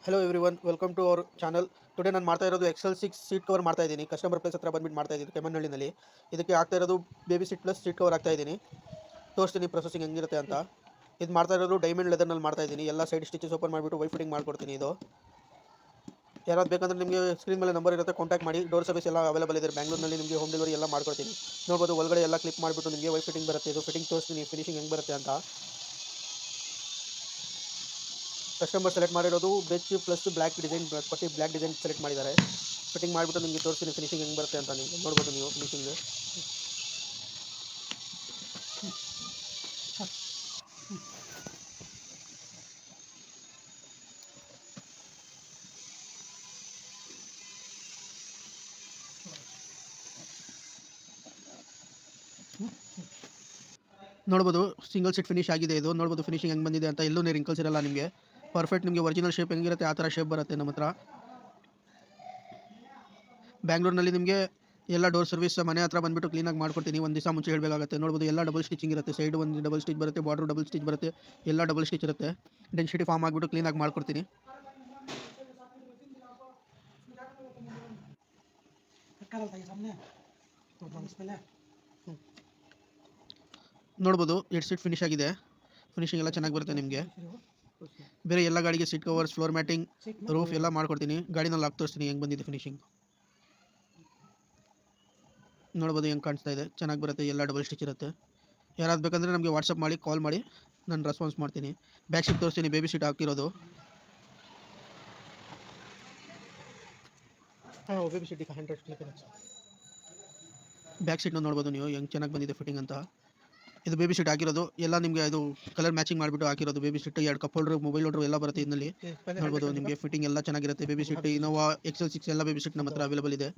Hello everyone, welcome to our channel. Today ನಾನು ಮಾಡ್ತಾ ಇರೋದು ಎಕ್ಸೆಲ್ 6 ಸೀಟ್ ಕವರ್ ಮಾಡ್ತಾ ಇದ್ದೀನಿ. ಕಸ್ಟಮರ್ ಪ್ಲೇಸ್ ಹತ್ರ ಬಂದ್ಬಿಟ್ಟು ಮಾಡ್ತಾ ಇದ್ದೀನಿ ಕೆಮ್ಮಣ್ಣಹಳ್ಳಿನಲ್ಲಿ. ಇದಕ್ಕೆ ಆಗ್ತಾ ಇರೋದು baby seat plus seat cover ಆಗ್ತಾ ಇದ್ದೀನಿ. ತೋರಿಸ್ತೀನಿ ಪ್ರೊಸೆಸಿಂಗ್ ಹೆಂಗಿರುತ್ತೆ ಅಂತ. ಇದು ಮಾಡ್ತಾ ಇರೋದು ಡೈಮಂಡ್ ಲೆದರ್ನಲ್ಲಿ ಮಾಡ್ತಾ ಇದ್ದೀನಿ. ಎಲ್ಲ ಸೈಡ್ ಸ್ಟಿಚಸ್ ಓಪನ್ ಮಾಡಿಬಿಟ್ಟು ವೈಟ್ ಫಿಟ್ಟಿಂಗ್ ಮಾಡ್ಕೊಡ್ತೀನಿ. ಇದು ಯಾರಾದ್ರು ಬೇಕಂದ್ರೆ ನಿಮಗೆ ಸ್ಕ್ರೀನ್ ಮೇಲೆ ನಂಬರ್ ಇರುತ್ತೆ, ಕಾಂಟ್ಯಾಕ್ಟ್ ಮಾಡಿ. ಡೋರ್ ಸರ್ವಿಸ್ ಎಲ್ಲ ಅವೈಲೇಬಲ್ ಇದೆ. ಬ್ಯಾಂಗ್ಳೂರಿನಲ್ಲಿ ನಿಮಗೆ ಹೋಮ್ ಡೆಲಿವರಿ ಎಲ್ಲ ಮಾಡ್ಕೊಡ್ತೀನಿ. ನೋಡ್ಬೋದು ಒಳಗಡೆ ಎಲ್ಲ ಕ್ಲಿಕ್ ಮಾಡಿಬಿಟ್ಟು ನಿಮಗೆ ವೈಟ್ ಫಿಟ್ಟಿಂಗ್ ಬರುತ್ತೆ. ಇದು ಫಿಟ್ಟಿಂಗ್ ತೋರಿಸ್ತೀನಿ, ಫಿನಿಶಿಂಗ್ ಹೆಂಗೆ ಬರುತ್ತೆ ಅಂತ. ಕಸ್ಟಮರ್ ಸೆಲೆಕ್ಟ್ ಮಾಡಿರೋದು ಬೆಚ್ ಪ್ಲಸ್ ಬ್ಲ್ಯಾಕ್ ಡಿಸೈನ್ ಕೊಟ್ಟು ಬ್ಲ್ಯಾಕ್ ಡಿಸೈನ್ ಸೆಲೆಕ್ಟ್ ಮಾಡಿದ್ದಾರೆ. ಫಿಟ್ಟಿಂಗ್ ಮಾಡಿಬಿಟ್ಟು ನಿಮಗೆ ತೋರಿಸ್ತೀನಿ ಫಿನಿಶಿಂಗ್ ಹೆಂಗೆ ಬರುತ್ತೆ ಅಂತ. ನೀವು ನೋಡ್ಬೋದು ನೀವು ಫಿನಿಶಿಂಗ್ ನೋಡ್ಬೋದು. ಸಿಂಗಲ್ ಸೀಟ್ ಫಿನಿಶ್ ಆಗಿದೆ. ಇದು ನೋಡ್ಬೋದು ಫಿನಿಶಿಂಗ್ ಹೆಂಗೆ ಬಂದಿದೆ ಅಂತ. ಎಲ್ಲೂ ರಿಂಕಲ್ಸ್ ಇರಲ್ಲ ನಿಮಗೆ. ಪರ್ಫೆಕ್ಟ್ ನಿಮಗೆ ಒರಿಜಿನಲ್ ಶೇಪ್ ಹೆಂಗಿರುತ್ತೆ ಆ ಥರ ಶೇಪ್ ಬರುತ್ತೆ ನಮ್ಮ ಹತ್ರ. ಬ್ಯಾಂಗ್ಳೂರಿನಲ್ಲಿ ನಿಮಗೆ ಎಲ್ಲ ಡೋರ್ ಸರ್ವಿಸ್ ಮನೆ ಹತ್ರ ಬಂದುಬಿಟ್ಟು ಕ್ಲೀನಾಗಿ ಮಾಡ್ಕೊಡ್ತೀನಿ. ಒಂದು ದಿವಸ ಮುಂಚೆ ಹೇಳಬೇಕಾಗುತ್ತೆ. ನೋಡ್ಬೋದು ಎಲ್ಲ ಡಬಲ್ ಸ್ಟಿಚಿಂಗ್ ಇರುತ್ತೆ. ಸೈಡ್ ಒಂದು ಡಬಲ್ ಸ್ಟಿಚ್ ಬರುತ್ತೆ, ಬಾರ್ಡ್ರ್ ಡಬಲ್ ಸ್ಟಿಚ್ ಬರುತ್ತೆ, ಎಲ್ಲ ಡಬಲ್ ಸ್ಟಿಚ್ ಇರುತ್ತೆ. ಡೆನ್ಸಿಟಿ ಫಾರ್ಮ್ ಆಗಿಬಿಟ್ಟು ಕ್ಲೀನಾಗಿ ಮಾಡ್ಕೊಡ್ತೀನಿ. ನೋಡ್ಬೋದು 8 ಸೀಟ್ ಫಿನಿಶ್ ಆಗಿದೆ. ಫಿನಿಶಿಂಗ್ ಎಲ್ಲ ಚೆನ್ನಾಗಿ ಬರುತ್ತೆ ನಿಮಗೆ. ಬೇರೆ ಎಲ್ಲ ಗಾಡಿಗೆ seat covers, floor matting, roof ಎಲ್ಲ ಮಾಡ್ಕೊಡ್ತೀನಿ. ಗಾಡಿನಲ್ಲಿ ಹಾಕಿ ತೋರಿಸ್ತೀನಿ ಹೆಂಗೆ ಬಂದಿದೆ ಫಿನಿಶಿಂಗ್. ನೋಡ್ಬೋದು ಹೆಂಗೆ ಕಾಣಿಸ್ತಾ ಇದೆ, ಚೆನ್ನಾಗಿ ಬರುತ್ತೆ. ಎಲ್ಲ ಡಬಲ್ ಸ್ಟಿಚ್ ಇರುತ್ತೆ. ಯಾರಾದ್ರು ಬೇಕಂದರೆ ನಮಗೆ ವಾಟ್ಸಪ್ ಮಾಡಿ, ಕಾಲ್ ಮಾಡಿ, ನಾನು ರೆಸ್ಪಾನ್ಸ್ ಮಾಡ್ತೀನಿ. ಬ್ಯಾಕ್ ಸೀಟ್ ತೋರಿಸ್ತೀನಿ, ಬೇಬಿ ಸೀಟ್ ಹಾಕಿರೋದು. ಬೇಬಿ ಸೀಟಿಗೆ 100 ಬ್ಯಾಕ್ ಸೀಟ್ನ ನೋಡ್ಬೋದು ನೀವು ಹೆಂಗೆ ಚೆನ್ನಾಗಿ ಬಂದಿದೆ ಫಿಟ್ಟಿಂಗ್ ಅಂತ. ಇದು ಬೇಬಿ ಸೀಟ್ ಹಾಕಿರೋದು ಎಲ್ಲ ನಿಮಗೆ ಅದು ಕಲರ್ ಮ್ಯಾಚಿಂಗ್ ಮಾಡಿಬಿಟ್ಟು ಹಾಕಿರೋದು. Baby seat 2 cup holder, mobile holder ಎಲ್ಲ ಬರುತ್ತೆ ಇದರಲ್ಲಿ. ನೋಡ್ಬೋದು ನಿಮಗೆ ಫಿಟ್ಟಿಂಗ್ ಎಲ್ಲ ಚೆನ್ನಾಗಿರುತ್ತೆ. ಬೇಬಿ ಸೀಟ್ ಇನೋವಾ ಎಕ್ಸೆಲ್ 6 ಎಲ್ಲ ಬೇಬಿ ಸೀಟ್ ನಮ್ಮ ಹತ್ರ ಅವೈಲೇಬಲ್ ಇದೆ.